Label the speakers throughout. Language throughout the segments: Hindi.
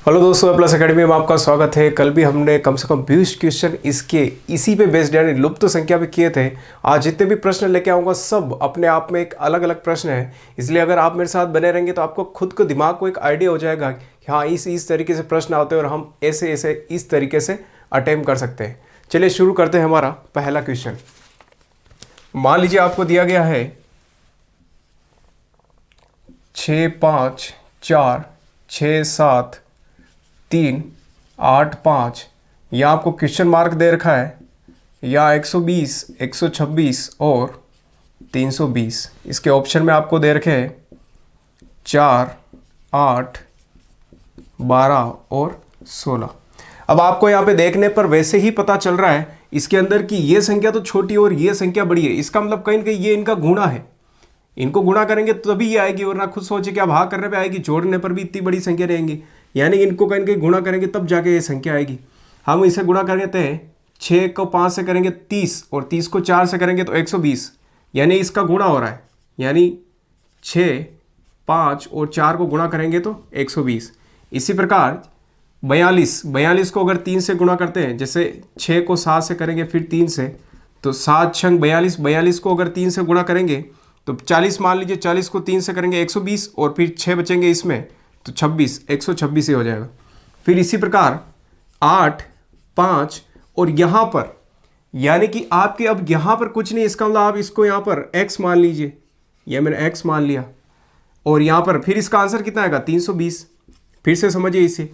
Speaker 1: हेलो दोस्तों, प्लस एकेडमी में आपका स्वागत है। कल भी हमने कम से कम 20 क्वेश्चन इसी पे बेस्ड यानी लुप्त संख्या पे किए थे। आज जितने भी प्रश्न लेके आऊँगा सब अपने आप में एक अलग अलग प्रश्न है, इसलिए अगर आप मेरे साथ बने रहेंगे तो आपको खुद को दिमाग को एक आइडिया हो जाएगा कि हाँ इस तरीके से प्रश्न आते हैं और हम ऐसे ऐसे इस तरीके से अटेम्प्ट कर सकते हैं। चलिए शुरू करते हैं हमारा पहला क्वेश्चन। मान लीजिए आपको दिया गया है 6 5 4 6 7 3 8 5 या आपको क्वेश्चन मार्क दे रखा है या 120 126 और 320। इसके ऑप्शन में आपको दे रखे हैं 4 8 12 और 16। अब आपको यहाँ पे देखने पर वैसे ही पता चल रहा है इसके अंदर की ये संख्या तो छोटी और ये संख्या बड़ी है। इसका मतलब कहीं ना कहीं ये इनका गुणा है। इनको गुणा करेंगे तो तभी ये आएगी, वरना खुद सोचे क्या भाग करने पे आएगी, जोड़ने पर भी इतनी बड़ी संख्या रहेंगी। यानी इनको कहीं कहीं गुणा करेंगे तब जाके ये संख्या आएगी। हम इसे गुणा करते हैं 6 को 5 से करेंगे 30 और 30 को 4 से करेंगे तो 120, यानी इसका गुणा हो रहा है। यानी 6 5 और 4 को गुणा करेंगे तो 120। इसी प्रकार 42 को अगर 3 से गुणा करते हैं, जैसे 6 को 7 से करेंगे फिर 3 से, तो 7 छंग 42 को अगर 3 से गुणा करेंगे तो 40, मान लीजिए 40 को 3 से करेंगे 120 और फिर 6 बचेंगे इसमें तो 26, 126 ही हो जाएगा। फिर इसी प्रकार 8 5 और यहाँ पर, यानी कि आपके अब यहाँ पर कुछ नहीं, इसका मतलब आप इसको यहाँ पर x मान लीजिए, यह मैंने x मान लिया और यहाँ पर फिर इसका आंसर कितना आएगा 320। फिर से समझिए इसे,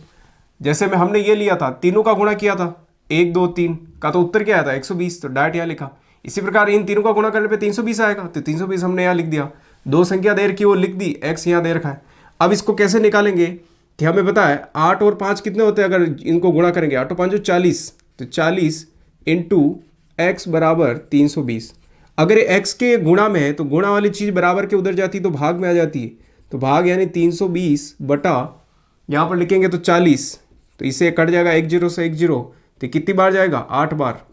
Speaker 1: जैसे में हमने ये लिया था, तीनों का गुणा किया था 1 2 3 का, तो उत्तर क्या आया था 120, तो डायरेक्ट यहाँ लिखा। इसी प्रकार इन तीनों का गुणा करने पे 320 आएगा, तो 320 हमने यहाँ लिख दिया। दो संख्या दे रखी वो लिख दी, x यहाँ दे रखा है। अब इसको कैसे निकालेंगे कि हमें पता है 8 और 5 कितने होते हैं, अगर इनको गुणा करेंगे 8 और 5 40, तो 40 इंटू एक्स बराबर 320। अगर x के गुणा में है तो गुणा वाली चीज़ बराबर के उधर जाती है तो भाग में आ जाती है, तो भाग यानी 320 बटा यहाँ पर लिखेंगे तो 40, तो इसे कट जाएगा 1 0 से 1 0, तो कितनी बार जाएगा 8 बार,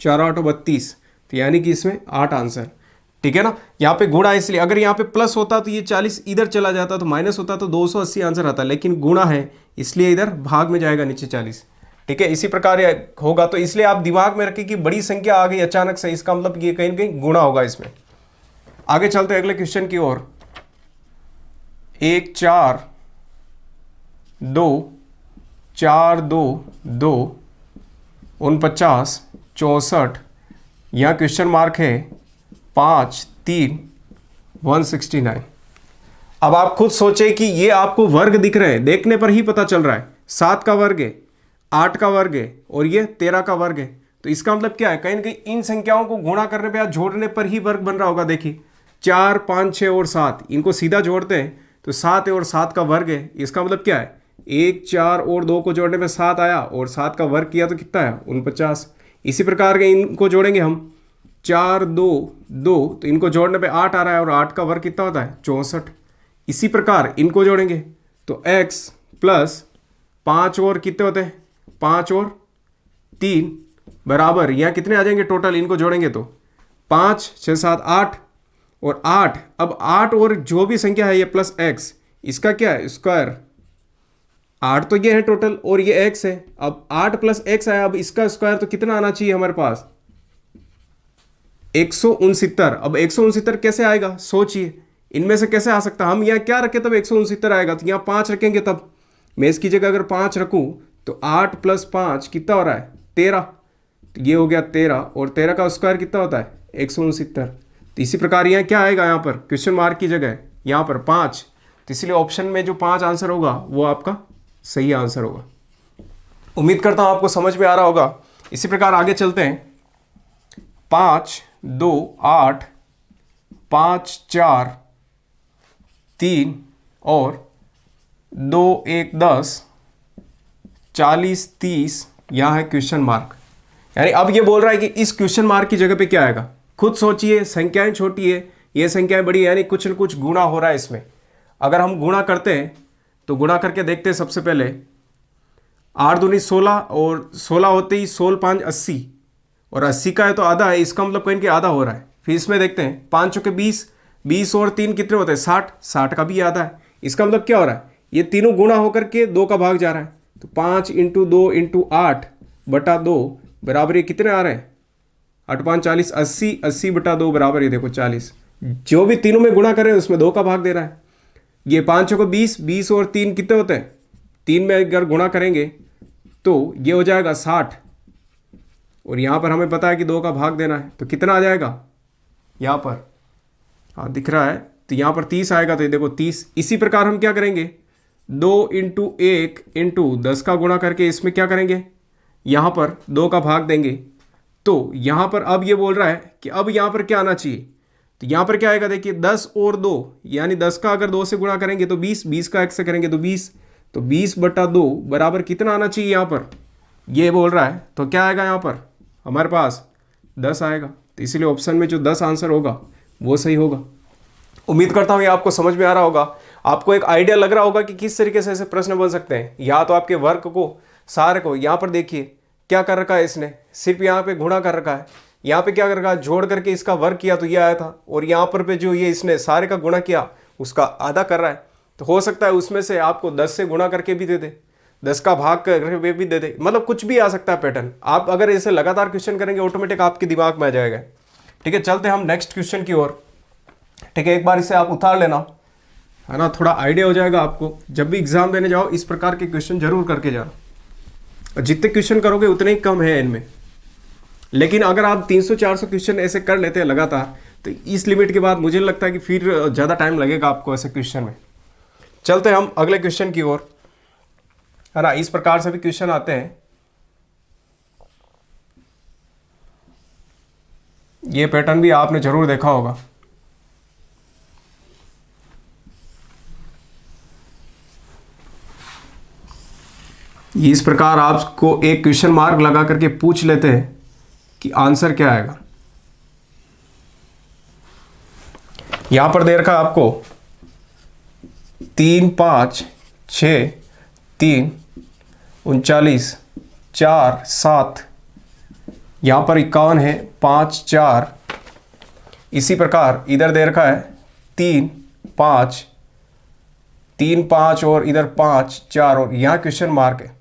Speaker 1: 4 8 32, तो यानी कि इसमें 8 आंसर। ठीक है ना, यहाँ पे गुणा इसलिए, अगर यहाँ पे प्लस होता तो ये 40 इधर चला जाता, तो माइनस होता तो 280 आंसर आता, लेकिन गुणा है इसलिए इधर भाग में जाएगा नीचे 40। ठीक है, इसी प्रकार होगा, तो इसलिए आप दिमाग में रखें कि बड़ी संख्या आ गई अचानक से, इसका मतलब ये कहीं ना कहीं गुणा होगा इसमें। आगे चलते हैं अगले क्वेश्चन की ओर। 1 4 2 4 2 2 49 64, यहाँ क्वेश्चन मार्क है 5 3 169। अब आप खुद सोचे कि ये आपको वर्ग दिख रहे हैं, देखने पर ही पता चल रहा है 7 का वर्ग है, 8 का वर्ग है और ये 13 का वर्ग है, तो इसका मतलब क्या है, कहीं ना कहीं इन संख्याओं को गुणा करने पे या जोड़ने पर ही वर्ग बन रहा होगा। देखिए 4 5 6 और 7, इनको सीधा जोड़ते हैं तो 7 है और 7 का वर्ग है। इसका मतलब क्या है, 1 4 और 2 को जोड़ने पे 7 आया और 7 का वर्ग किया तो कितना आया 49। इसी प्रकार के इनको जोड़ेंगे हम 4 2 2, तो इनको जोड़ने पे 8 आ रहा है और 8 का वर्ग कितना होता है 64। इसी प्रकार इनको जोड़ेंगे तो x प्लस 5 और कितने होते हैं 5 और 3 बराबर, यहाँ कितने आ जाएंगे टोटल, इनको जोड़ेंगे तो 5 6 7 8 और 8। अब 8 और जो भी संख्या है ये प्लस x, इसका क्या है स्क्वायर, 8 तो ये है टोटल और ये x है। अब 8 प्लस x आया, अब इसका स्क्वायर तो कितना आना चाहिए हमारे पास 169। अब 169 कैसे आएगा, सोचिए इनमें से कैसे आ सकता, हम यहाँ क्या रखें तब 169 आएगा, तो यहाँ 5 रखेंगे तब, मैं इसकी जगह अगर 5 रखूँ तो 8 प्लस 5 कितना हो रहा है 13, तो ये हो गया 13 और 13 का स्क्वायर कितना होता है 169। तो इसी प्रकार यहाँ क्या आएगा, यहाँ पर क्वेश्चन मार्क की जगह यहाँ पर 5, तो इसलिए ऑप्शन में जो 5 आंसर होगा वो आपका सही आंसर होगा। उम्मीद करता हूँ आपको समझ में आ रहा होगा। इसी प्रकार आगे चलते हैं। 5 2 8 5 4 3 और 2 1 10 40 30, यहाँ है क्वेश्चन मार्क। यानी अब ये बोल रहा है कि इस क्वेश्चन मार्क की जगह पे क्या आएगा, खुद सोचिए, संख्याएं छोटी है ये संख्याएं बड़ी है, यानी कुछ न कुछ गुणा हो रहा है इसमें। अगर हम गुणा करते हैं तो गुणा करके देखते हैं। सबसे पहले 8 दूनी 16 और 16 होते ही 16 5 80 और 80 का है तो आधा है, इसका मतलब कहीं के आधा हो रहा है। फिर इसमें देखते हैं 5 चौके 20, 20 और 3 कितने होते हैं 60, 60 का भी आधा है। इसका मतलब क्या हो रहा है, ये तीनों गुणा होकर के 2 का भाग जा रहा है, तो 5 इंटू 2 इंटू 8 बटा 2 बराबर ये कितने आ रहे हैं, 8 5 40, 80, 80 बटा 2 बराबर ये देखो 40। जो भी तीनों में गुणा कर रहे हैं उसमें 2 का भाग दे रहा है। ये 5 को 20, 20 और 3 कितने होते हैं, 3 में अगर गुणा करेंगे तो ये हो जाएगा 60, और यहाँ पर हमें पता है कि 2 का भाग देना है, तो कितना आ जाएगा यहाँ पर, हाँ दिख रहा है, तो यहाँ पर 30 आएगा, तो ये देखो 30। इसी प्रकार हम क्या करेंगे, 2 इंटू 1 इंटू 10 का गुणा करके इसमें क्या करेंगे, यहाँ पर 2 का भाग देंगे। तो यहाँ पर अब ये बोल रहा है कि अब यहाँ पर क्या आना चाहिए, तो यहाँ पर क्या आएगा देखिए, 10 और 2 यानी 10 का अगर 2 से गुणा करेंगे तो 20, 20 का 1 से करेंगे तो 20, तो 20 बटा 2 बराबर कितना आना चाहिए यहाँ पर, ये बोल रहा है। तो क्या आएगा यहाँ पर हमारे पास 10 आएगा, तो इसीलिए ऑप्शन में जो 10 आंसर होगा वो सही होगा। उम्मीद करता हूँ ये आपको समझ में आ रहा होगा, आपको एक आइडिया लग रहा होगा कि किस तरीके से ऐसे प्रश्न बन सकते हैं। या तो आपके वर्क को सारे को यहाँ पर देखिए क्या कर रखा है इसने, सिर्फ यहाँ पे गुणा कर रखा है, यहाँ पे क्या कर रखा है, जोड़ करके इसका वर्क किया तो ये आया था, और यहाँ पर पे जो ये इसने सारे का गुणा किया उसका आधा कर रहा है। तो हो सकता है उसमें से आपको 10 से गुणा करके भी दे दे, 10 का भाग करके भी दे दे, मतलब कुछ भी आ सकता है पैटर्न। आप अगर इसे लगातार क्वेश्चन करेंगे ऑटोमेटिक आपके दिमाग में आ जाएगा। ठीक है, चलते हम नेक्स्ट क्वेश्चन की ओर। ठीक है, एक बार इसे आप उतार लेना, है ना, थोड़ा आइडिया हो जाएगा आपको। जब भी एग्जाम देने जाओ इस प्रकार के क्वेश्चन जरूर करके जाओ, और जितने क्वेश्चन करोगे उतने ही कम है इनमें। लेकिन अगर आप 300-400 क्वेश्चन ऐसे कर लेते हैं लगातार, तो इस लिमिट के बाद मुझे लगता है कि फिर ज़्यादा टाइम लगेगा आपको ऐसे क्वेश्चन में। चलते हम अगले क्वेश्चन की ओर, है ना। इस प्रकार से भी क्वेश्चन आते हैं, ये पैटर्न भी आपने जरूर देखा होगा। इस प्रकार आपको एक क्वेश्चन मार्क लगा करके पूछ लेते हैं कि आंसर क्या आएगा। यहां पर दे रखा है आपको 3 5 6 3 39 4 7, यहां पर 51 है, 5 4। इसी प्रकार इधर दे रखा है 3 5 3 5 और इधर 5 4, और यहां क्वेश्चन मार्क है,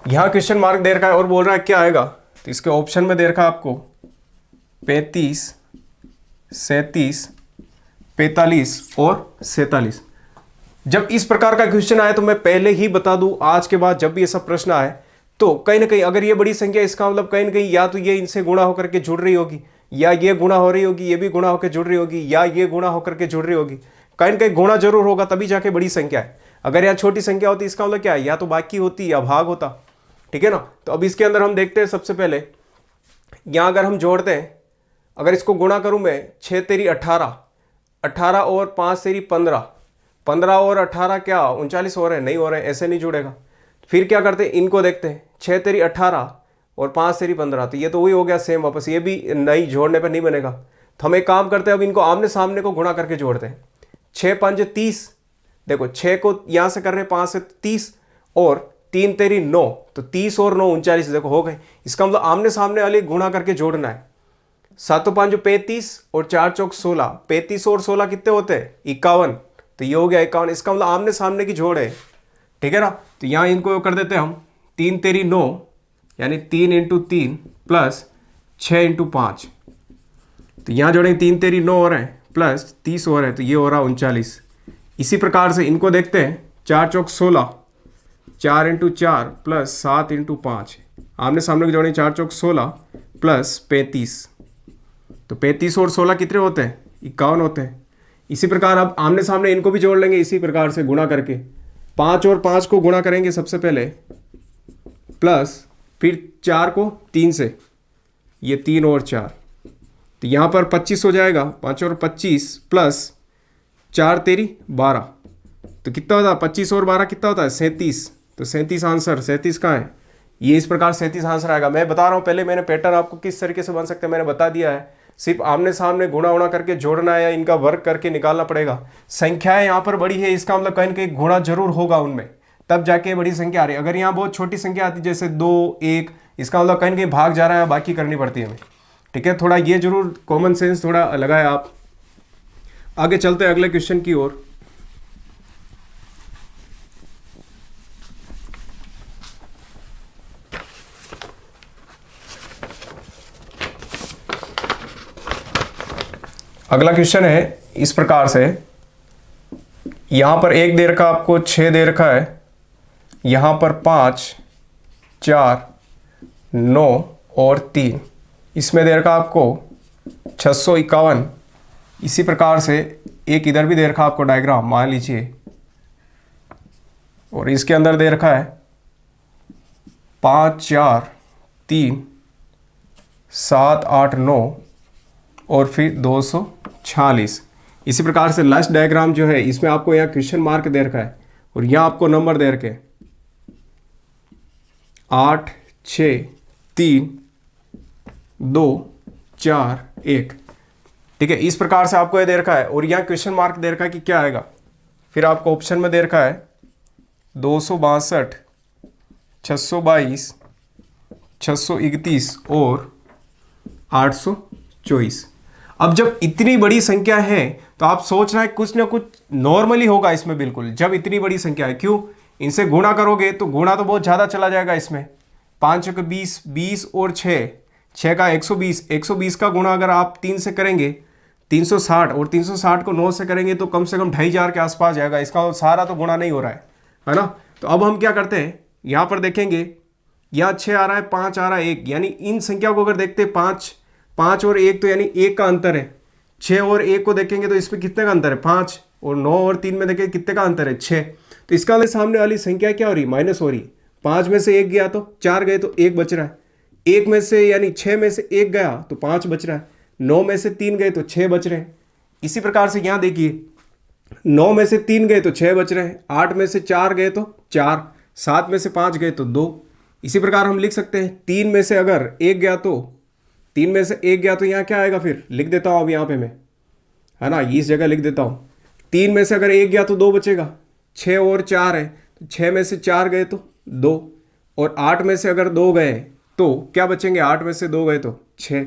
Speaker 1: यहां क्वेश्चन मार्क दे रखा है और बोल रहा है क्या आएगा। तो इसके ऑप्शन में दे रखा है आपको 35 37 45 और 47। जब इस प्रकार का क्वेश्चन आए तो मैं पहले ही बता दूं, आज के बाद जब भी ये सब प्रश्न आए तो कहीं ना कहीं अगर ये बड़ी संख्या, इसका मतलब कहीं ना कहीं या तो ये इनसे गुणा होकर के जुड़ रही होगी, या ये गुणा हो रही होगी, ये भी गुणा होकर जुड़ रही होगी, या ये गुणा होकर के जुड़ रही होगी, कहीं ना कहीं गुणा जरूर होगा तभी जाके बड़ी संख्या है। अगर यहाँ छोटी संख्या होती इसका मतलब क्या है, या तो बाकी होती या भाग होता। ठीक है ना। तो अब इसके अंदर हम देखते हैं, सबसे पहले यहाँ अगर हम जोड़ते हैं, अगर इसको गुणा करूं मैं, 6 तेरी 18, 18 और 5 तेरी 15, 15 और 18 क्या 39 हो रहे हैं, नहीं हो रहे हैं, ऐसे नहीं जुड़ेगा। फिर क्या करते हैं, इनको देखते हैं, 6 तेरी 18 और 5 तेरी 15, तो ये तो वही हो गया सेम वापस, ये भी नहीं जोड़ने पर नहीं बनेगा। तो हम एक काम करते हैं, अब इनको आमने सामने को गुणा करके जोड़ते हैं। 6 5 30, देखो 6 को यहाँ से कर रहे हैं 5 से 30, और 3 तेरी 9, तो 30 और 9 39, देखो हो गए। इसका मतलब आमने सामने वाले गुणा करके जोड़ना है। 7 5 35 और 4 चौक 16, 35 और 16 कितने होते हैं 51, तो ये हो गया 51। इसका मतलब आमने सामने की जोड़ है। ठीक है ना। तो यहाँ इनको कर देते हैं हम, 3 तेरी 9 यानी 3 इंटू 3 प्लस 6 इंटू 5, तो यहाँ जोड़ेंगे 3 तेरी 9 हो रहे हैं प्लस 30 हो रहे हैं, तो ये हो रहा 39। इसी प्रकार से इनको देखते हैं, 4 चौक 16, 4 इंटू 4 प्लस 7 इंटू 5, आमने सामने की जोड़ेंगे 4 चौक 16 प्लस 35, तो 35 और 16 कितने होते हैं 51 होते हैं। इसी प्रकार अब आमने सामने इनको भी जोड़ लेंगे इसी प्रकार से गुणा करके, 5 और 5 को गुणा करेंगे सबसे पहले, प्लस फिर 4 को 3 से, ये 3 और 4, तो यहाँ पर 25 हो जाएगा, 5 और 25 प्लस 4 तेरी 12, तो कितना होता है 25 और 12 कितना होता है 37, तो 37 आंसर, 37 कहाँ है, ये इस प्रकार 37 आंसर आएगा। मैं बता रहा हूँ पहले, मैंने पैटर्न आपको किस तरीके से बन सकते हैं मैंने बता दिया है। सिर्फ आमने सामने गुणा उणा करके जोड़ना है या इनका वर्क करके निकालना पड़ेगा। संख्याएं यहाँ पर बड़ी है, इसका मतलब कहीं ना कहीं गुणा जरूर होगा उनमें, तब जाके बड़ी संख्या आ रही है। अगर यहाँ बहुत छोटी संख्या आती जैसे 2 1, इसका मतलब कहीं ना कहीं भाग जा रहा है, बाकी करनी पड़ती है हमें। ठीक है, थोड़ा ये जरूर कॉमन सेंस थोड़ा लगाए आप। आगे चलते हैं अगले क्वेश्चन की ओर। अगला क्वेश्चन है इस प्रकार से, यहाँ पर 1 दे रखा आपको, 6 दे रखा है, यहाँ पर 5, 4, 9 और 3, इसमें दे रखा आपको 651। इसी प्रकार से एक इधर भी दे रखा आपको डायग्राम मान लीजिए, और इसके अंदर दे रखा है 5, 4, 3, 7, 8, 9 और फिर 246। इसी प्रकार से लास्ट डायग्राम जो है इसमें आपको यहाँ क्वेश्चन मार्क दे रखा है और यहाँ आपको नंबर दे रखे 8, 6, 3, 2, 4, 1। ठीक है, इस प्रकार से आपको ये दे रखा है और यहाँ क्वेश्चन मार्क दे रखा है कि क्या आएगा। फिर आपको ऑप्शन में दे रखा है 262, 622, 631 और 824। अब जब इतनी बड़ी संख्या है तो आप सोच रहे हैं कुछ ना कुछ नॉर्मली होगा इसमें। बिल्कुल, जब इतनी बड़ी संख्या है, क्यों, इनसे गुणा करोगे तो गुणा तो बहुत ज़्यादा चला जाएगा इसमें। 5 के 20, 20 और 6 का 120, 120 का गुणा अगर आप 3 से करेंगे 360, और 360 को 9 से करेंगे तो कम से कम 2500 के आसपास जाएगा। इसका सारा तो गुणा नहीं हो रहा है ना। तो अब हम क्या करते हैं, यहाँ पर देखेंगे, यहाँ 6 आ रहा है, 5 आ रहा है, 1, यानी इन संख्या को अगर देखते हैं 5 और 1 तो यानी 1 का अंतर है। 6 और 1 को देखेंगे तो इसमें कितने का अंतर है, 5, और 9 और 3 में देखेंगे कितने का अंतर है, 6। तो इसका सामने वाली संख्या क्या हो रही, माइनस हो रही। 5 में से 1 गया तो 4 गए तो 1 बच रहा है। 1 में से यानी 6 में से 1 गया तो 5 बच रहा है। 9 में से 3 गए तो 6 बच रहे हैं। इसी प्रकार से यहाँ देखिए, 9 में से 3 गए तो 6 बच रहे हैं, 8 में से 4 गए तो 4, 7 में से 5 गए तो 2। इसी प्रकार हम लिख सकते हैं 3 में से अगर 1 गया तो 3 में से 1 गया तो यहाँ क्या आएगा, फिर लिख देता हूँ अब यहाँ पे मैं, है ना, इस जगह लिख देता हूँ। 3 में से अगर 1 गया तो 2 बचेगा, 6 और 4 है तो 6 में से 4 गए तो 2, और 8 में से अगर 2 गए तो क्या बचेंगे, 8 में से 2 गए तो 6।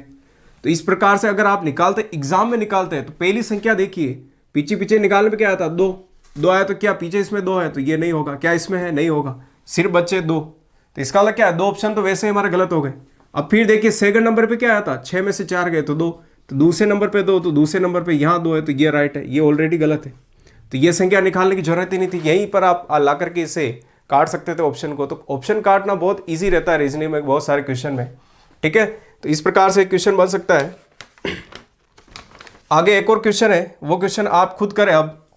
Speaker 1: तो इस प्रकार से अगर आप निकालते, एग्जाम में निकालते हैं तो पहली संख्या देखिए, पीछे पीछे निकालने पे क्या आता, 2 आया तो क्या पीछे इसमें 2 है तो ये नहीं होगा, क्या इसमें है, नहीं होगा, सिर्फ बचे 2। तो इसका मतलब क्या है, 2 ऑप्शन तो वैसे ही हमारे गलत हो गए। अब फिर देखिए सेकंड नंबर पे क्या आया था, 6 में से 4 गए तो 2, तो दूसरे नंबर पे 2, तो दूसरे नंबर पे यहाँ 2 है तो ये राइट है, ये ऑलरेडी गलत है। तो ये संख्या निकालने की जरूरत ही नहीं थी, यहीं पर आप ला करके इसे काट सकते थे ऑप्शन को। तो ऑप्शन काटना बहुत ईजी रहता है रीजनिंग में, बहुत सारे क्वेश्चन में। ठीक है, तो इस प्रकार से क्वेश्चन बन सकता है। आगे एक और क्वेश्चन है, वो क्वेश्चन आप खुद करें। अब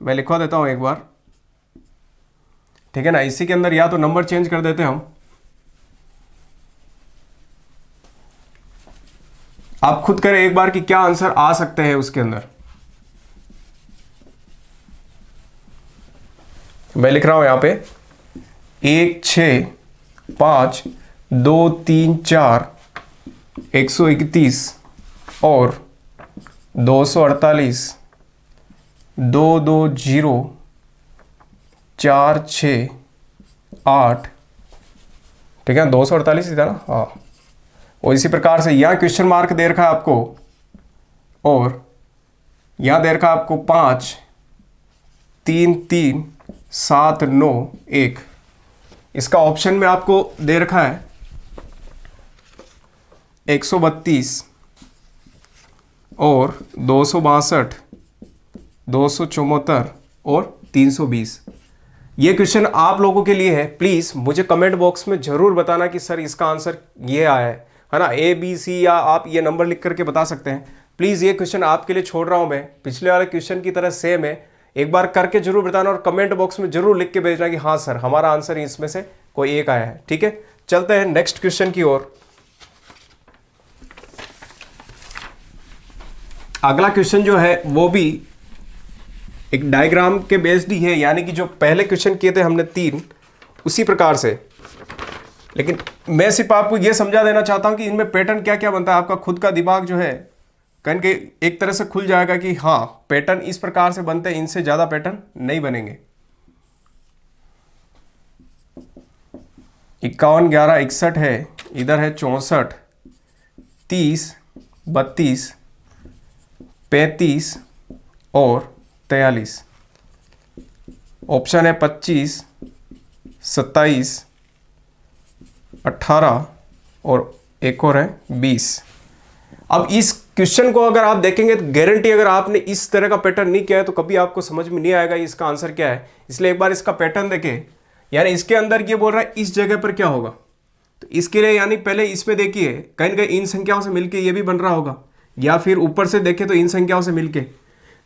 Speaker 1: मैं लिखवा देता हूं एक बार, ठीक है ना। इसी के अंदर या तो नंबर चेंज कर देते हैं हम, आप खुद करें एक बार कि क्या आंसर आ सकते हैं उसके अंदर। मैं लिख रहा हूं यहां पे 1, 6, 5, 2, 3, 4, 131 और 248, 2, 2, 0, 4, 6, 8। ठीक है, 248 ही था ना, हाँ। और इसी प्रकार से यहाँ क्वेश्चन मार्क दे रखा है आपको, और यहाँ दे रखा है आपको 5, 3, 3, 7, 9, 1। इसका ऑप्शन में आपको दे रखा है 132 और 262, 274 और 320। ये क्वेश्चन आप लोगों के लिए है। प्लीज़ मुझे कमेंट बॉक्स में ज़रूर बताना कि सर इसका आंसर ये आया है ना, A, B, C, या आप ये नंबर लिख करके बता सकते हैं। प्लीज़ ये क्वेश्चन आपके लिए छोड़ रहा हूँ मैं, पिछले वाले क्वेश्चन की तरह सेम है। एक बार करके जरूर बताना और कमेंट बॉक्स में जरूर लिख के भेजना कि हाँ सर हमारा आंसर इसमें से कोई एक आया है। ठीक है, चलते हैं नेक्स्ट क्वेश्चन की ओर। अगला क्वेश्चन जो है वो भी एक डायग्राम के बेस्ड ही है, यानी कि जो पहले क्वेश्चन किए थे हमने 3, उसी प्रकार से। लेकिन मैं सिर्फ आपको ये समझा देना चाहता हूं कि इनमें पैटर्न क्या क्या बनता है। आपका खुद का दिमाग जो है कहीं के एक तरह से खुल जाएगा कि हाँ पैटर्न इस प्रकार से बनते हैं, इनसे ज़्यादा पैटर्न नहीं बनेंगे। 51, 11, 61 है, इधर है 64, 30, 32, 35 और 43। ऑप्शन है 25, 27, 18 और एक और है 20। अब इस क्वेश्चन को अगर आप देखेंगे तो गारंटी अगर आपने इस तरह का पैटर्न नहीं किया है तो कभी आपको समझ में नहीं आएगा इसका आंसर क्या है। इसलिए एक बार इसका पैटर्न देखें, यानी इसके अंदर ये बोल रहा है इस जगह पर क्या होगा, तो इसके लिए यानी पहले इसमें देखिए कहीं ना कहीं इन संख्याओं से मिलके ये भी बन रहा होगा, या फिर ऊपर से देखें तो इन संख्याओं से मिलके,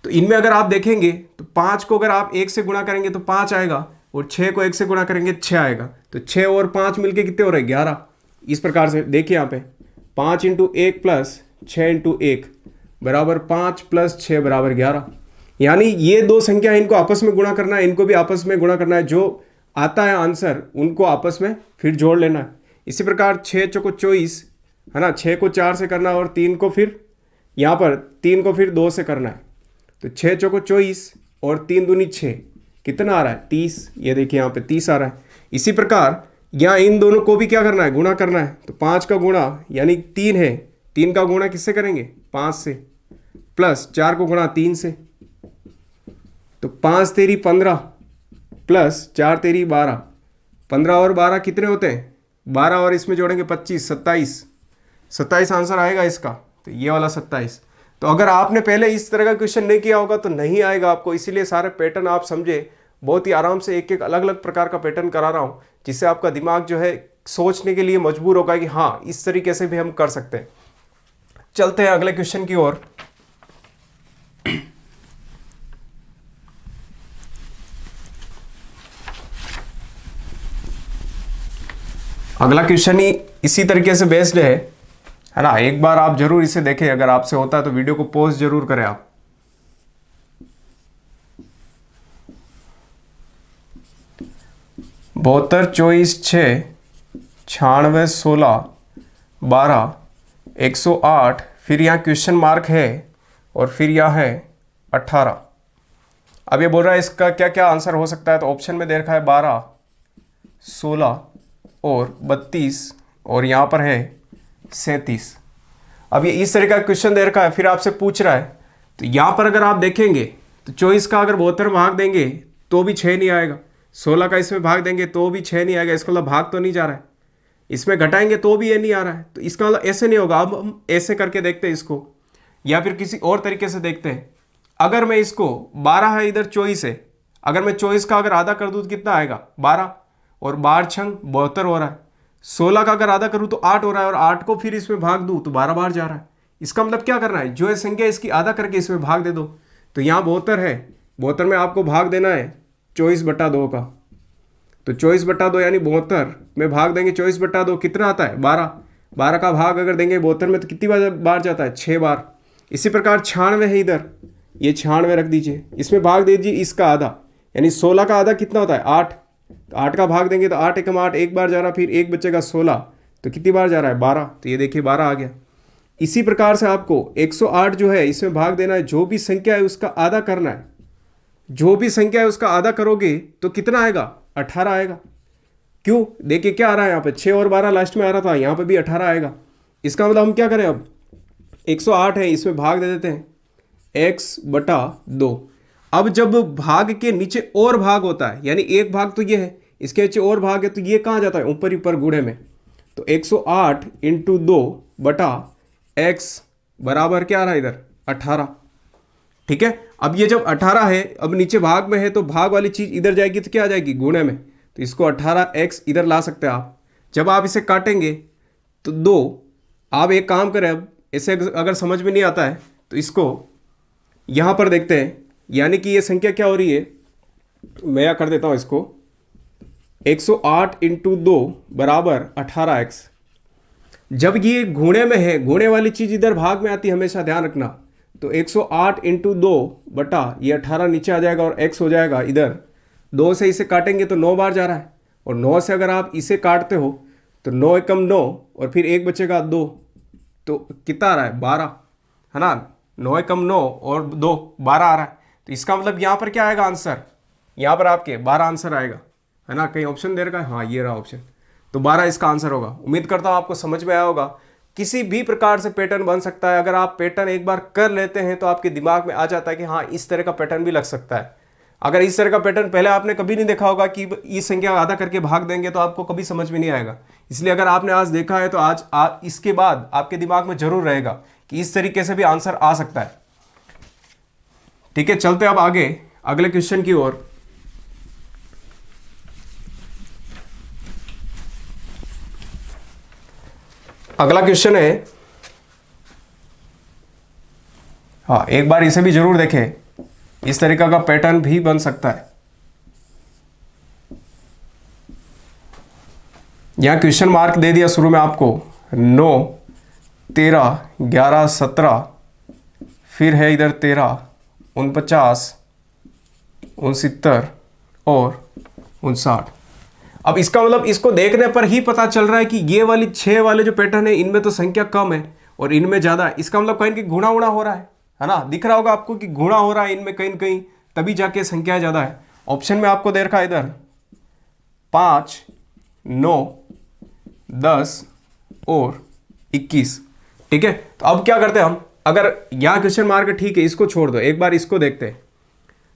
Speaker 1: तो इनमें अगर आप देखेंगे तो 5 को अगर आप 1 से गुणा करेंगे तो 5 आएगा, और 6 को 1 से गुणा करेंगे 6 आएगा, तो 6 और 5 मिलके कितने हो रहे हैं 11। इस प्रकार से देखिए यहाँ पे 5 × 1 प्लस 6 × 1 बराबर 5 प्लस 6 बराबर 11। यानी ये दो संख्या इनको आपस में गुणा करना है, इनको भी आपस में गुणा करना है, जो आता है आंसर उनको आपस में फिर जोड़ लेना है। इसी प्रकार 6 चौको 24 है ना, 6 को 4 से करना और 3 को फिर यहाँ पर 3 को फिर 2 से करना है, तो 6 चौको 24 और 3 दूनी 6 कितना आ रहा है 30। ये देखिए यहाँ पे 30 आ रहा है। इसी प्रकार यहाँ इन दोनों को भी क्या करना है गुणा करना है, तो 5 का गुणा यानी 3 है, 3 का गुणा किससे करेंगे 5 से, प्लस 4 को गुणा 3 से, तो 5 तेरी 15 प्लस 4 तेरी 12, 15 और 12 कितने होते हैं 12, और इसमें जोड़ेंगे 25 27 आंसर आएगा इसका, तो ये वाला 27। तो अगर आपने पहले इस तरह का क्वेश्चन नहीं किया होगा तो नहीं आएगा आपको, इसीलिए सारे पैटर्न आप समझे, बहुत ही आराम से एक एक अलग अलग प्रकार का पैटर्न करा रहा हूँ, जिससे आपका दिमाग जो है सोचने के लिए मजबूर होगा कि हाँ इस तरीके से भी हम कर सकते हैं। चलते हैं अगले क्वेश्चन की ओर। अगला क्वेश्चन ही इसी तरीके से बेस्ड है ना। एक बार आप जरूर इसे देखें, अगर आपसे होता है तो वीडियो को पॉज जरूर करें आप। बहत्तर 24 6 96 16 12 108, फिर यहाँ क्वेश्चन मार्क है और फिर यहाँ है 18। अब ये बोल रहा है इसका क्या क्या आंसर हो सकता है, तो ऑप्शन में दे रखा है 12 16 और 32 और यहाँ पर है 37। अब ये इस तरह का क्वेश्चन दे रखा है, फिर आपसे पूछ रहा है, तो यहाँ पर अगर आप देखेंगे तो 24 का अगर 72 भाग देंगे तो भी 6 नहीं आएगा, 16 का इसमें भाग देंगे तो भी 6 नहीं आएगा, इसका मतलब भाग तो नहीं जा रहा है, इसमें घटाएंगे तो भी ये नहीं आ रहा है, तो इसका मतलब ऐसे नहीं होगा। अब हम ऐसे करके देखते हैं इसको, या फिर किसी और तरीके से देखते हैं। अगर मैं इसको 12 है इधर 24 है, अगर मैं 24 का अगर आधा कर दूँ तो कितना आएगा 12, और 12 छंग 72 हो रहा है। 16 का अगर आधा करूँ तो 8 हो रहा है, और 8 को फिर इसमें भाग दूँ तो 12 बार जा रहा है। इसका मतलब क्या करना है, जो है संख्या इसकी आधा करके इसमें भाग दे दो। तो यहाँ 72 है, 72 में आपको भाग देना है 24/2 का, तो 24/2 यानी 72 में भाग देंगे 24/2 कितना आता है 12, 12 का भाग अगर देंगे 72 में तो कितनी बार जाता है 6 बार। इसी प्रकार 96 है इधर, ये 96 रख दीजिए, इसमें भाग दीजिए इसका आधा, यानी 16 का आधा कितना होता है 8, तो 8 का भाग देंगे तो 8 एकम 8 एक बार जा रहा, फिर एक बचेगा 16, तो कितनी बार जा रहा है 12, तो ये देखिए 12 आ गया। इसी प्रकार से आपको 108 जो है इसमें भाग देना है, जो भी संख्या है उसका आधा करना है, जो भी संख्या है उसका आधा करोगे तो कितना आएगा 18 आएगा। क्यों, देखिए क्या आ रहा है यहाँ पे 6 और 12 लास्ट में आ रहा था, यहाँ पे भी 18 आएगा। इसका मतलब हम क्या करें, अब 108 है इसमें भाग दे देते हैं x/2। अब जब भाग के नीचे और भाग होता है, यानी एक भाग तो ये है, इसके नीचे और भाग है, तो ये कहाँ जाता है ऊपर ऊपर गुणे में, तो 108 × 2 बटा x बराबर क्या आ रहा है इधर 18। ठीक है, अब ये जब 18 है, अब नीचे भाग में है तो भाग वाली चीज इधर जाएगी तो क्या आ जाएगी गुणे में, तो इसको 18x इधर ला सकते हैं आप। जब आप इसे काटेंगे तो 2, आप एक काम करें, अब इसे अगर समझ में नहीं आता है तो इसको यहाँ पर देखते हैं, यानी कि ये संख्या क्या हो रही है, मैं क्या कर देता हूँ इसको 108 × 2 बराबर 18x। जब ये गुणे में है, गुणे वाली चीज इधर भाग में आती है, हमेशा ध्यान रखना, तो 108 × 2 बटा ये 18 नीचे आ जाएगा और x हो जाएगा इधर, 2 से इसे काटेंगे तो 9 बार जा रहा है, और 9 से अगर आप इसे काटते हो तो 9 एकम 9 और फिर एक बचेगा 2, तो कितना आ रहा है 12 है ना, 9 एकम 9 और 2 12 आ रहा है। तो इसका मतलब यहाँ पर क्या आएगा आंसर, यहाँ पर आपके 12 आंसर आएगा, है ना। कहीं ऑप्शन दे रखा है, हाँ ये रहा ऑप्शन, तो 12 इसका आंसर होगा। उम्मीद करता हूँ आपको समझ में आया होगा। किसी भी प्रकार से पैटर्न बन सकता है, अगर आप पैटर्न एक बार कर लेते हैं तो आपके दिमाग में आ जाता है कि हाँ इस तरह का पैटर्न भी लग सकता है। अगर इस तरह का पैटर्न पहले आपने कभी नहीं देखा होगा कि इस संख्या आधा करके भाग देंगे, तो आपको कभी समझ में नहीं आएगा। इसलिए अगर आपने आज देखा है तो आज इसके बाद आपके दिमाग में जरूर रहेगा कि इस तरीके से भी आंसर आ सकता है। ठीक है, चलते अब आगे अगले क्वेश्चन की ओर। अगला क्वेश्चन है, हाँ एक बार इसे भी जरूर देखें, इस तरीका का पैटर्न भी बन सकता है। यहां क्वेश्चन मार्क दे दिया शुरू में आपको 9, 13, 11, 17, फिर है इधर 13, 49, 69 और 59। अब इसका मतलब इसको देखने पर ही पता चल रहा है कि ये वाली 6 वाले जो पैटर्न है इनमें तो संख्या कम है और इनमें ज्यादा है। इसका मतलब कहीं गुणा उड़ा हो रहा है ना, दिख रहा होगा आपको कि गुणा हो रहा है इनमें कहीं न कहीं, तभी जाके संख्या ज्यादा है। ऑप्शन में आपको दे रखा है इधर 5, 9, 10 और 21। ठीक है, तो अब क्या करते हैं हम, अगर यहां क्वेश्चन मार्क ठीक है, इसको छोड़ दो, एक बार इसको देखते हैं।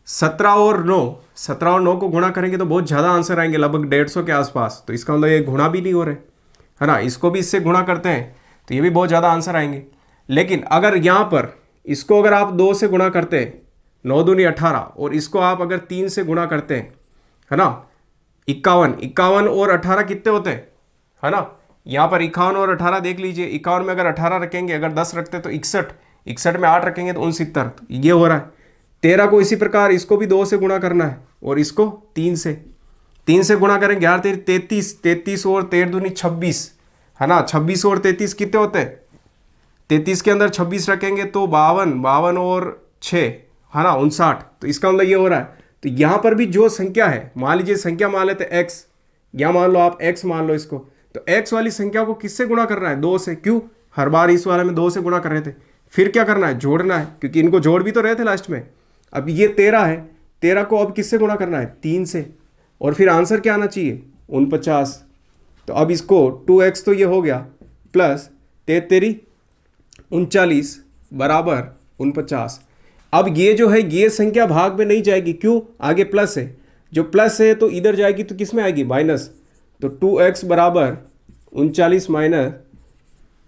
Speaker 1: 17 और 9 को गुणा करेंगे तो बहुत ज़्यादा आंसर आएंगे, लगभग 150 के आसपास। तो इसका मतलब ये गुणा भी नहीं हो रहे, है ना। इसको भी इससे गुणा करते हैं तो ये भी बहुत ज़्यादा आंसर आएंगे। लेकिन अगर यहाँ पर इसको अगर आप 2 से गुणा करते हैं, 9 दूनी 18, और इसको आप अगर 3 से गुणा करते हैं, है ना, 51 और 18 कितने होते हैं, है ना। यहाँ पर 51 और 18 देख लीजिए, 51 में अगर 18 रखेंगे, अगर 10 रखते तो 61 में 8 रखेंगे तो 69, तो ये हो रहा है। 13 को इसी प्रकार इसको भी 2 से गुणा करना है और इसको 3 से गुणा करेंगे, 33 और 13 दूनी 26, है ना। 26 और 33 कितने होते हैं, 33 के अंदर 26 रखेंगे तो 52 और 6, है ना, 59। तो इसका मतलब ये हो रहा है। तो यहाँ पर भी जो संख्या है, मान लीजिए संख्या मान लेते x, या मान लो आप x मान लो इसको, तो x वाली संख्या को किससे गुणा करना है, 2 से। क्यों, हर बार इस वाले में 2 से गुणा कर रहे थे। फिर क्या करना है, जोड़ना है, क्योंकि इनको जोड़ भी तो रहे थे लास्ट में। अब ये 13 है, 13 को अब किससे गुणा करना है, 3 से, और फिर आंसर क्या आना चाहिए, 49। तो अब इसको 2x तो ये हो गया, प्लस 33 39 बराबर 49। अब ये जो है ये संख्या भाग में नहीं जाएगी, क्यों, आगे प्लस है, जो प्लस है तो इधर जाएगी तो किस में आएगी, माइनस। तो 2x बराबर 39 माइनस,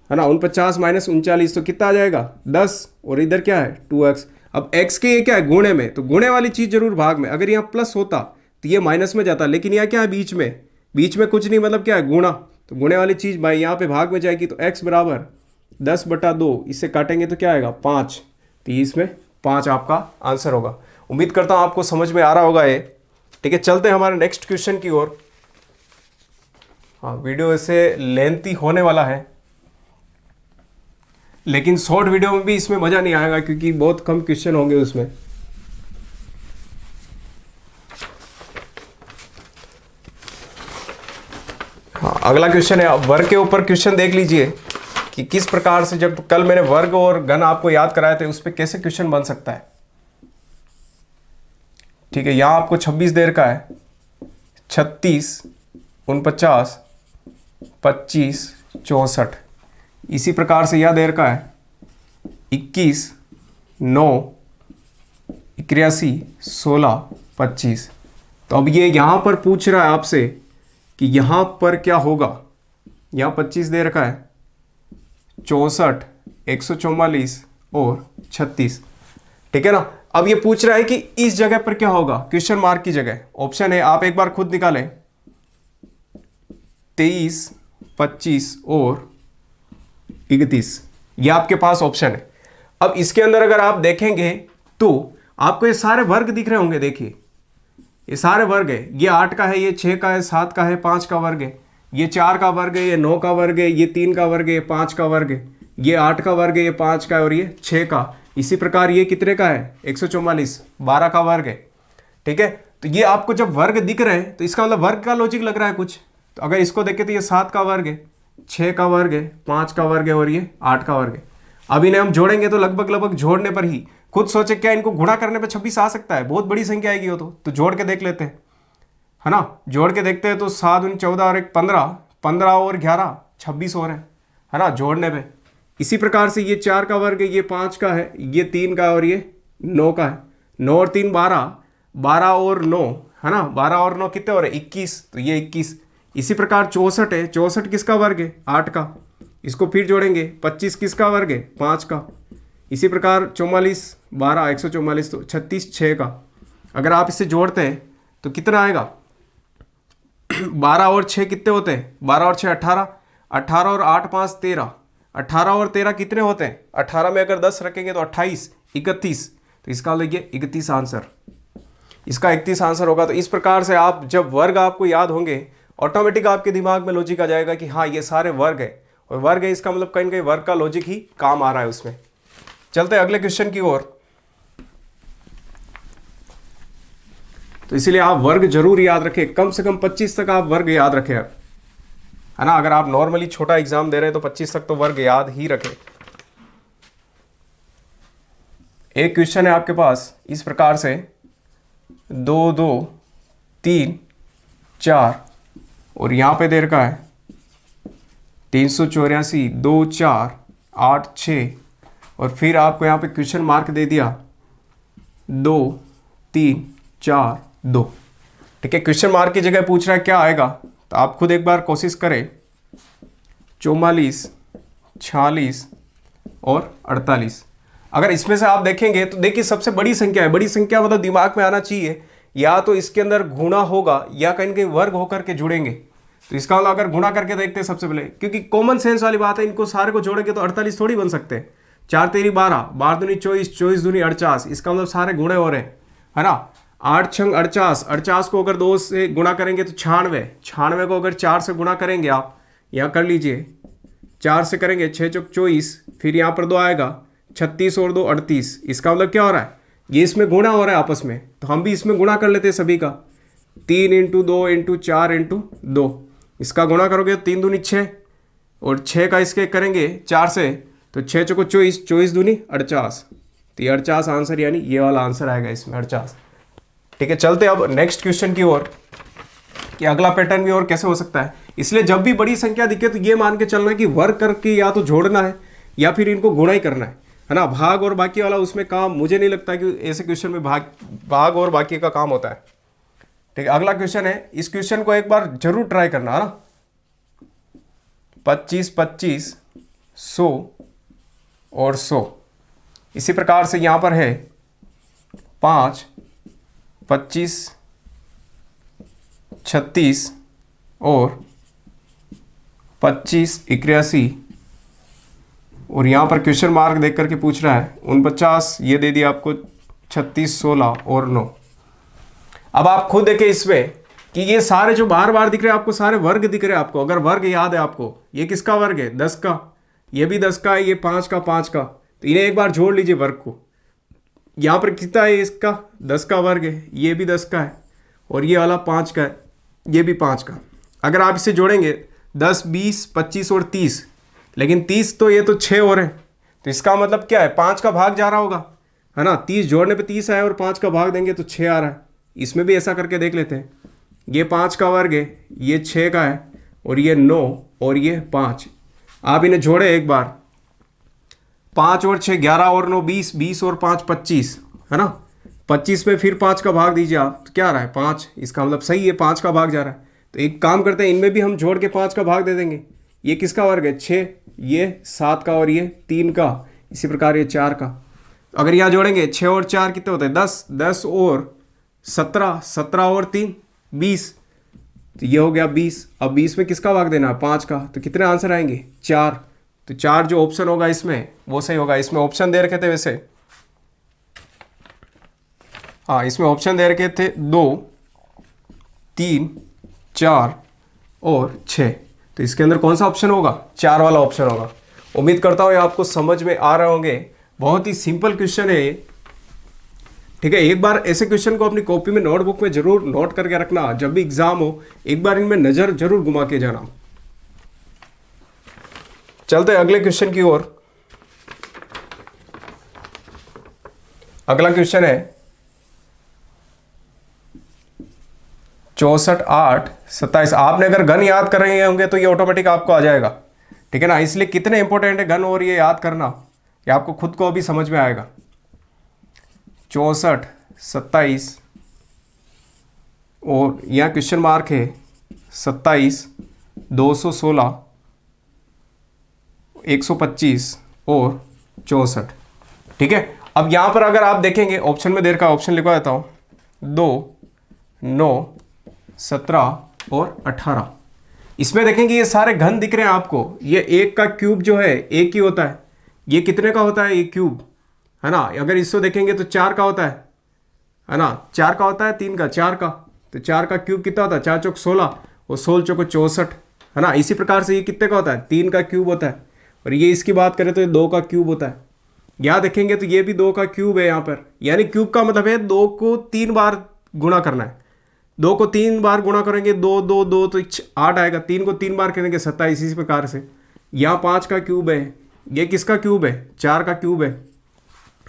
Speaker 1: है ना, 49 माइनस 39, तो कितना आ जाएगा, 10, और इधर क्या है 2x। अब x के ये क्या है, गुणे में, तो गुणे वाली चीज़ जरूर भाग में, अगर यहाँ प्लस होता तो ये माइनस में जाता, लेकिन यहाँ क्या है, बीच में कुछ नहीं, मतलब क्या है, गुणा। तो गुणे वाली चीज़ भाई यहाँ पे भाग में जाएगी, तो x बराबर 10/2, इससे काटेंगे तो क्या आएगा, 5। तो इसमें 5 आपका आंसर होगा। उम्मीद करता हूँ आपको समझ में आ रहा होगा ये। ठीक है, चलते हैं हमारे नेक्स्ट क्वेश्चन की ओर। हाँ, वीडियो ऐसे लेंथी होने वाला है, लेकिन शॉर्ट वीडियो में भी इसमें मज़ा नहीं आएगा क्योंकि बहुत कम क्वेश्चन होंगे उसमें। हाँ, अगला क्वेश्चन है, वर्ग के ऊपर क्वेश्चन देख लीजिए कि किस प्रकार से, जब कल मैंने वर्ग और घन आपको याद कराए थे, उस पर कैसे क्वेश्चन बन सकता है। ठीक है, यहाँ आपको 26 देर का है, 36, 49, 25, 64। इसी प्रकार से यह देर का है 21, 9, 81, 16, 25। तो अब ये यहाँ पर पूछ रहा है आपसे कि यहाँ पर क्या होगा। यहाँ 25 दे रखा है, 64, 144 और 36। ठीक है ना। अब ये पूछ रहा है कि इस जगह पर क्या होगा, क्वेश्चन मार्क की जगह। ऑप्शन है, आप एक बार खुद निकालें, 23, 25 और 31, ये आपके पास ऑप्शन है। अब इसके अंदर अगर आप देखेंगे तो आपको ये सारे वर्ग दिख रहे होंगे। देखिए ये सारे वर्ग है, ये 8 का है, ये 6 का है, 7 का है, 5 का वर्ग है, ये 4 का वर्ग है, ये 9 का वर्ग है, ये 3 का वर्ग है, ये 5 का वर्ग है, ये 8 का वर्ग है, ये 5 का है और ये 6 का। इसी प्रकार ये कितने का है, 144, 12 का वर्ग है। ठीक है, तो ये आपको जब वर्ग दिख रहे हैं तो इसका मतलब वर्ग का लॉजिक लग रहा है कुछ। तो अगर इसको देखें तो ये 7 का वर्ग है, 6 का वर्ग है, 5 का वर्ग है और ये 8 का वर्ग है। अब इन्हें हम जोड़ेंगे तो लगभग जोड़ने पर ही, खुद सोचे क्या इनको गुणा करने पर 26 आ सकता है, बहुत बड़ी संख्या आएगी वो तो जोड़ के देख लेते हैं, है ना। जोड़ के देखते हैं तो 7 दूनी 14 और 1 15, 15 और 11 26 और है ना, जोड़ने पे। इसी प्रकार से ये 4 का वर्ग है, ये 5 का है, ये 3 का और ये 9 का है। 9 और 3 12, 12 और 9, है ना, 12 और 9 कितने हो रहे, 21, तो ये 21। इसी प्रकार 64 है, 64 किसका वर्ग है, 8 का, इसको फिर जोड़ेंगे, 25 किसका वर्ग है, 5 का। इसी प्रकार 44 12 144 तो 36 6 का। अगर आप इसे जोड़ते हैं तो कितना आएगा 12 और 6 कितने होते हैं, 12 और 6 18, 18 और 8 5 13, 18 और 13 कितने होते हैं, 18 में अगर 10 रखेंगे तो 28 31, तो इसका लिखिए 31 आंसर, इसका 31 आंसर होगा। तो इस प्रकार से आप जब वर्ग आपको याद होंगे ऑटोमेटिक आपके दिमाग में लॉजिक आ जाएगा कि हाँ ये सारे वर्ग है, और वर्ग है इसका मतलब कहीं ना कहीं वर्ग का लॉजिक ही काम आ रहा है उसमें। चलते हैं अगले क्वेश्चन की ओर। तो इसीलिए आप वर्ग जरूर याद रखें, कम से कम 25 तक आप वर्ग याद रखें, है ना। अगर आप नॉर्मली छोटा एग्जाम दे रहे हैं तो 25 तक तो वर्ग याद ही रखें। एक क्वेश्चन है आपके पास इस प्रकार से 2 2 3 4 और यहां पे दे रखा है 384 2 4 8 6 और फिर आपको यहाँ पे क्वेश्चन मार्क दे दिया 2 3 4 2। ठीक है, क्वेश्चन मार्क की जगह पूछ रहा है क्या आएगा, तो आप खुद एक बार कोशिश करें। 44 46 और 48। अगर इसमें से आप देखेंगे तो देखिए सबसे बड़ी संख्या है, बड़ी संख्या मतलब दिमाग में आना चाहिए या तो इसके अंदर गुणा होगा या कहीं कहीं वर्ग होकर के जुड़ेंगे। तो इसका मतलब अगर गुणा करके देखते हैं सबसे पहले, क्योंकि कॉमन सेंस वाली बात है, इनको सारे को जोड़ेंगे तो 48 थोड़ी बन सकते हैं। 4 तेरी 12, 12 दूनी 24, 24 दूनी 48, इसका मतलब सारे गुणे हो रहे हैं, है ना। 8 छंग 48, 48 को अगर 2 से गुणा करेंगे तो 96, 96 को अगर 4 से गुणा करेंगे आप यहाँ कर लीजिए, 4 से करेंगे 6 चौक 24, फिर यहाँ पर 2 आएगा 36 और 2 38। इसका मतलब क्या हो रहा है, ये इसमें गुणा हो रहा है आपस में, तो हम भी इसमें गुणा कर लेते हैं सभी का। 3 × 2 × 4 × 2, इसका गुणा करोगे तो 3 दूनी 6 और 6 का इसके करेंगे 4 से तो 6 चौको 24, 24 दूनी 48, तो ये 48 आंसर यानी ये वाला आंसर आएगा इसमें 48। ठीक है, चलते अब नेक्स्ट क्वेश्चन की ओर कि अगला पैटर्न भी और कैसे हो सकता है। इसलिए जब भी बड़ी संख्या दिखे तो ये मान के चलना कि वर्ग करके या तो जोड़ना है या फिर इनको गुणा ही करना है ना। भाग और बाकी वाला उसमें काम मुझे नहीं लगता कि ऐसे क्वेश्चन में भाग और बाकी का काम होता है। ठीक है, अगला क्वेश्चन है, इस क्वेश्चन को एक बार जरूर ट्राई करना, है ना। 25 25 100 और 100। इसी प्रकार से यहां पर है 5 25 36 और 25 81 और यहां पर क्वेश्चन मार्क देख करके पूछ रहा है 49, ये दे दिया आपको 36 16 और 9। अब आप खुद देखें इसमें कि ये सारे जो बार बार दिख रहे हैं आपको सारे वर्ग दिख रहे हैं आपको। अगर वर्ग याद है आपको, ये किसका वर्ग है 10 का, ये भी 10 का है, ये 5 का 5 का, तो इन्हें एक बार जोड़ लीजिए वर्ग को। यहाँ पर कितना है इसका 10 का वर्ग है, ये भी 10 का है और ये वाला 5 का है, ये भी 5 का। अगर आप इसे जोड़ेंगे 10 20 25 और 30, लेकिन 30 तो ये तो 6 और है, तो इसका मतलब क्या है 5 का भाग जा रहा होगा, है ना। 30 जोड़ने पे 30 आया और 5 का भाग देंगे तो 6 आ रहा है। इसमें भी ऐसा करके देख लेते हैं, ये 5 का वर्ग है, ये 6 का है और ये 9 और ये 5। आप इन्हें जोड़े एक बार, 5 और 6 11 और 9 20, 20 और 5 25, है ना। 25 में फिर 5 का भाग दीजिए आप, तो क्या आ रहा है 5, इसका मतलब सही है 5 का भाग जा रहा है। तो एक काम करते हैं, इनमें भी हम जोड़ के 5 का भाग दे देंगे। ये किसका वर्ग है 6, ये 7 का और ये 3 का, इसी प्रकार ये 4 का। अगर यहाँ जोड़ेंगे 6 और 4 कितने होते हैं 10, 10 और 17, 17 और 3 20, तो ये हो गया 20। अब 20 में किसका भाग देना है 5 का, तो कितने आंसर आएंगे 4। तो 4 जो ऑप्शन होगा इसमें वो सही होगा। इसमें ऑप्शन दे रखे थे वैसे, हाँ इसमें ऑप्शन दे रखे थे 2 3 4 और 6, तो इसके अंदर कौन सा ऑप्शन होगा 4 वाला ऑप्शन होगा। उम्मीद करता हूँ ये आपको समझ में आ रहे होंगे, बहुत ही सिंपल क्वेश्चन है ये। ठीक है, एक बार ऐसे क्वेश्चन को अपनी कॉपी में नोटबुक में जरूर नोट करके रखना, जब भी एग्जाम हो एक बार इनमें नजर जरूर घुमा के जाना। चलते हैं अगले क्वेश्चन की ओर। अगला क्वेश्चन है 64 8 27। आपने अगर घन याद कर रहे होंगे तो ये ऑटोमेटिक आपको आ जाएगा, ठीक है ना। इसलिए कितने इंपॉर्टेंट है घन और ये याद करना, ये आपको खुद को अभी समझ में आएगा। 64 27 और यहाँ क्वेश्चन मार्क है 27 216 125 और 64। ठीक है, अब यहाँ पर अगर आप देखेंगे ऑप्शन में देर का ऑप्शन लिखवा देता हूँ, 2, 9, 17 और 18। इसमें देखेंगे ये सारे घन दिख रहे हैं आपको। ये एक का क्यूब जो है एक ही होता है, ये कितने का होता है, ये क्यूब है ना। अगर इसको देखेंगे तो 4 का होता है ना, 4 का होता है, 3 का, 4 का, तो 4 का क्यूब कितना होता है, 4 चौक 16 और 16 चौक 64 है ना। इसी प्रकार से ये कितने का होता है, 3 का क्यूब होता है। और ये इसकी बात करें तो ये 2 का क्यूब होता है। यहाँ देखेंगे तो ये भी 2 का क्यूब है यहाँ पर, यानी क्यूब का मतलब है 2 को 3 बार गुणा करना है। 2 को 3 बार गुणा करेंगे, 2 2 2 तो 8 आएगा, 3 को 3 बार करेंगे 27। इसी प्रकार से यहाँ 5 का क्यूब है, ये किसका क्यूब है, 4 का क्यूब है।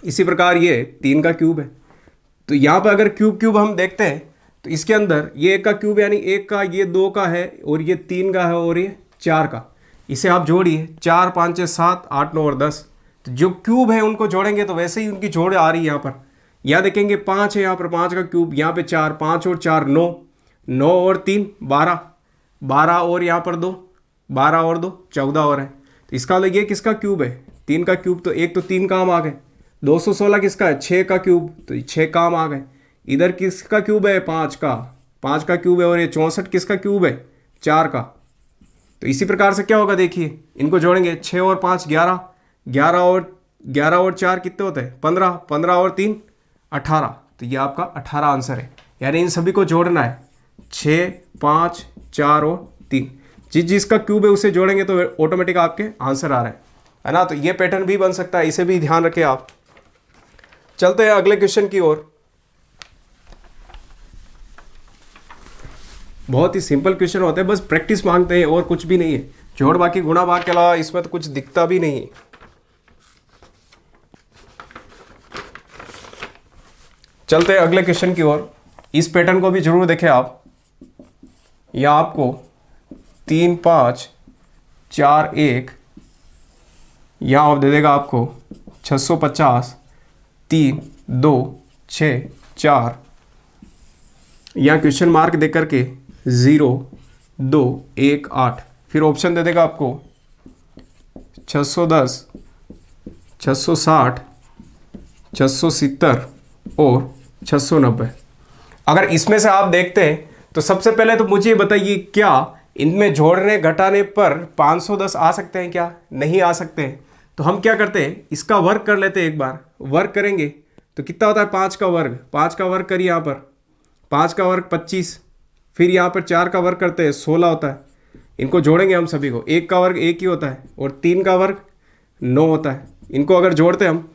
Speaker 1: इसी प्रकार ये 3 का क्यूब है। तो यहाँ पर अगर क्यूब क्यूब हम देखते हैं तो इसके अंदर ये 1 का क्यूब यानी 1 का, ये 2 का है और ये 3 का है और ये 4 का। इसे आप जोड़िए, 4 5 6 7 8 9 और 10। तो जो क्यूब है उनको जोड़ेंगे तो वैसे ही उनकी जोड़ आ रही है यहाँ पर। यहाँ देखेंगे 5 है, यहाँ पर 5 का क्यूब, यहाँ पे 4, 5 और 4 9, 9 और 3 12, 12 और यहाँ पर 2, 12 और 2 14 और है। तो इसका मतलब ये किसका क्यूब है, 3 का क्यूब। तो एक तो 3 काम आ गए। 216 किसका है, 6 का क्यूब, तो 6 काम आ गए। इधर किसका क्यूब है, 5 का, 5 का क्यूब है। और ये 64 किसका क्यूब है, 4 का। तो इसी प्रकार से क्या होगा, देखिए इनको जोड़ेंगे, 6 और 5 11, 11 और 4 कितने होते हैं, 15, 15 और 3 18। तो ये आपका 18 आंसर है। यानी इन सभी को जोड़ना है, 6 5 4 और 3। जिसका क्यूब है उसे जोड़ेंगे तो ऑटोमेटिक आपके आंसर आ रहा है ना। तो ये पैटर्न भी बन सकता है, इसे भी ध्यान रखें आप। चलते हैं अगले क्वेश्चन की ओर। बहुत ही सिंपल क्वेश्चन होते हैं, बस प्रैक्टिस मांगते हैं और कुछ भी नहीं है। जोड़ बाकी गुणा भाग के अलावा इसमें तो कुछ दिखता भी नहीं है। चलते हैं अगले क्वेश्चन की ओर। इस पैटर्न को भी जरूर देखें आप। यह आपको 3 5 4 1, यहाँ आप दे देगा आपको 650 3 2 6 4, यहाँ क्वेश्चन मार्क दे करके 0 2 1 8, फिर ऑप्शन दे देगा आपको 610 660 670 और 690। अगर इसमें से आप देखते हैं तो सबसे पहले तो मुझे बताइए, क्या इनमें जोड़ने घटाने पर 510 आ सकते हैं, क्या नहीं आ सकते हैं। तो हम क्या करते हैं, इसका वर्ग कर लेते हैं। एक बार वर्ग करेंगे तो कितना होता है, 5 का वर्ग, 5 का वर्ग करिए यहाँ पर, 5 का वर्ग 25, फिर यहाँ पर 4 का वर्ग करते हैं 16 होता है। इनको जोड़ेंगे हम सभी को, 1 का वर्ग 1 ही होता है और 3 का वर्ग 9 होता है। इनको अगर जोड़ते हैं हम,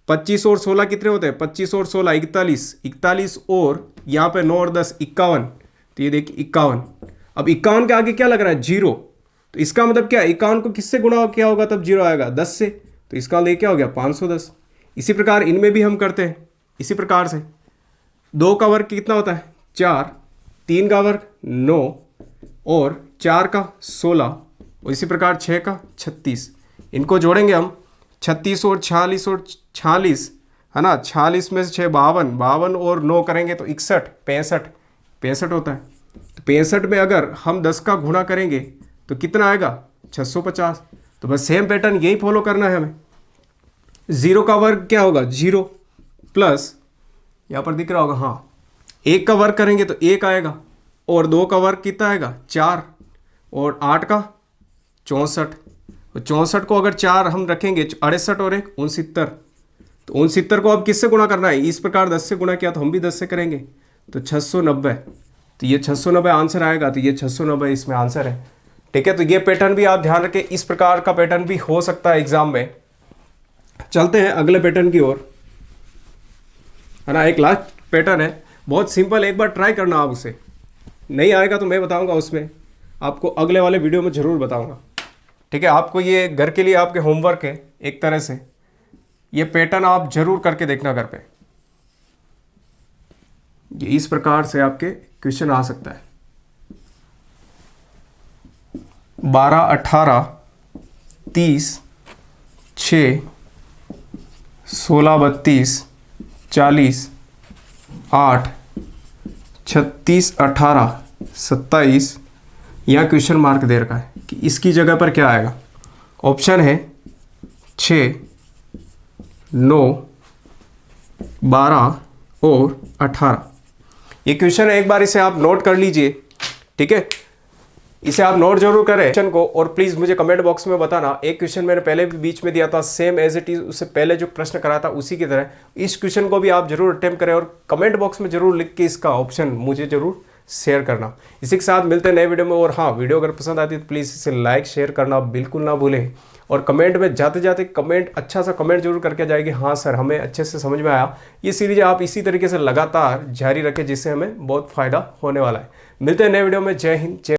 Speaker 1: 25 और 16 कितने होते हैं, 25 और 16 41, 41 और यहाँ पे 9 और 10 51। तो ये देखिए 51। अब 51 के आगे क्या लग रहा है, 0। तो इसका मतलब क्या है, 51 को किससे गुणा क्या होगा तब 0 आएगा, 10 से। तो इसका मतलब क्या हो गया, 510। इसी प्रकार इनमें भी हम करते हैं इसी प्रकार से। 2 का वर्ग कितना होता है, 4, 3 का वर्ग 9 और 4 का 16 और इसी प्रकार 6 का 36। इनको जोड़ेंगे हम, 36 और 46 है ना, 46 में से 6 52, 52 और 9 करेंगे तो 61, 65 होता है। तो 65 में अगर हम 10 का गुणा करेंगे तो कितना आएगा, 650। तो बस सेम पैटर्न यही फॉलो करना है हमें। 0 का वर्ग क्या होगा, 0 प्लस यहाँ पर दिख रहा होगा, हाँ, 1 का वर्ग करेंगे तो 1 आएगा और 2 का वर्ग कितना आएगा, 4 और 8 का 64। तो 64 को अगर 4 हम रखेंगे, 68 और 1 69। तो 69 को अब किससे गुणा करना है, इस प्रकार 10 से गुणा किया तो हम भी 10 से करेंगे तो 690। तो ये 690 आंसर आएगा। तो ये 690 इसमें आंसर है। ठीक है, तो ये पैटर्न भी आप ध्यान रखें, इस प्रकार का पैटर्न भी हो सकता है एग्जाम में। चलते हैं अगले पैटर्न की ओर, है ना। एक लास्ट पैटर्न है, बहुत सिंपल, एक बार ट्राई करना आप उसे। नहीं आएगा तो मैं बताऊंगा, उसमें आपको अगले वाले वीडियो में ज़रूर बताऊंगा। ठीक है, आपको ये घर के लिए आपके होमवर्क है एक तरह से। ये पैटर्न आप जरूर करके देखना घर पे। ये इस प्रकार से आपके क्वेश्चन आ सकता है। 12 18 30 6 16 32 40 8 36 18 27। यहाँ क्वेश्चन मार्क दे रखा है कि इसकी जगह पर क्या आएगा। ऑप्शन है 6, 9, 12 और 18। ये क्वेश्चन एक बार इसे आप नोट कर लीजिए, ठीक है। इसे आप नोट जरूर करें क्वेश्चन को, और प्लीज़ मुझे कमेंट बॉक्स में बताना। एक क्वेश्चन मैंने पहले भी बीच में दिया था, सेम एज इट इज, उससे पहले जो प्रश्न करा था उसी की तरह इस क्वेश्चन को भी आप जरूर अटेम्प्ट करें, और कमेंट बॉक्स में जरूर लिख के इसका ऑप्शन मुझे जरूर शेयर करना। इसी के साथ मिलते हैं नए वीडियो में। और हाँ, वीडियो अगर पसंद आती है तो प्लीज़ इसे लाइक शेयर करना बिल्कुल ना भूलें, और कमेंट में जाते जाते कमेंट, अच्छा सा कमेंट जरूर करके जाएगी, हाँ सर हमें अच्छे से समझ में आया। ये सीरीज आप इसी तरीके से लगातार जारी रखें, जिससे हमें बहुत फ़ायदा होने वाला है। मिलते हैं नए वीडियो में। जय हिंद, जय